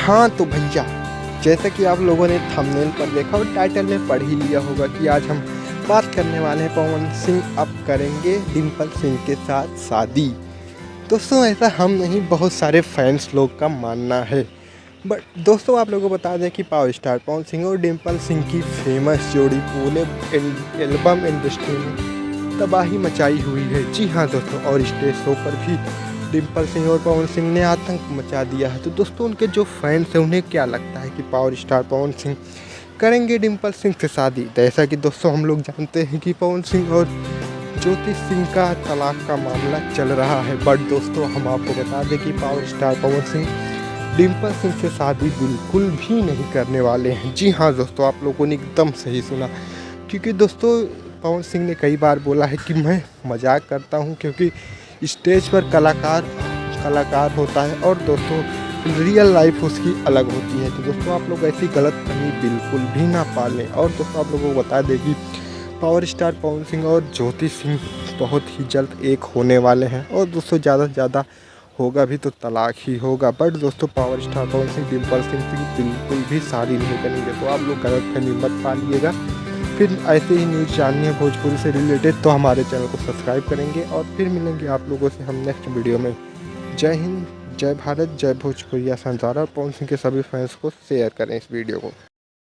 हाँ तो भैया, जैसा कि आप लोगों ने थंबनेल पर देखा और टाइटल में पढ़ ही लिया होगा कि आज हम बात करने वाले हैं पवन सिंह अब करेंगे डिम्पल सिंह के साथ शादी। दोस्तों ऐसा हम नहीं, बहुत सारे फैंस लोग का मानना है। बट दोस्तों आप लोगों को बता दें कि पावर स्टार पवन सिंह और डिम्पल सिंह की फेमस जोड़ी पूरे एल्बम इंडस्ट्री में तबाही मचाई हुई है। जी हाँ दोस्तों, और स्टेज शो पर भी डिम्पल सिंह और पवन सिंह ने आतंक मचा दिया है। तो दोस्तों उनके जो फैंस हैं उन्हें क्या लगता है कि पावर स्टार पवन सिंह करेंगे डिम्पल सिंह से शादी? तो ऐसा कि दोस्तों हम लोग जानते हैं कि पवन सिंह और ज्योति सिंह का तलाक का मामला चल रहा है। बट दोस्तों हम आपको बता दें कि पावर स्टार पवन सिंह डिम्पल सिंह से शादी बिल्कुल भी नहीं करने वाले हैं। जी हाँ दोस्तों, आप लोगों ने एकदम सही सुना, क्योंकि दोस्तों पवन सिंह ने कई बार बोला है कि मैं मजाक करता हूँ, क्योंकि स्टेज पर कलाकार होता है और दोस्तों रियल लाइफ उसकी अलग होती है। तो दोस्तों आप लोग ऐसी गलतफहमी बिल्कुल भी ना पालें। और दोस्तों आप लोगों को बता दें कि पावर स्टार पवन सिंह और ज्योति सिंह बहुत ही जल्द एक होने वाले हैं, और दोस्तों ज़्यादा से ज़्यादा होगा भी तो तलाक ही होगा। बट दोस्तों पावर स्टार पवन सिंह डिम्पल सिंह की बिल्कुल भी शादी नहीं करेंगे। तो आप लोग गलतफहमी मत पालिएगा। फिर ऐसे ही न्यूज़ जाननी है भोजपुरी से रिलेटेड तो हमारे चैनल को सब्सक्राइब करेंगे, और फिर मिलेंगे आप लोगों से हम नेक्स्ट वीडियो में। जय हिंद, जय भारत, जय भोजपुरी। संसार और पवन सिंह के सभी फैंस को शेयर करें इस वीडियो को।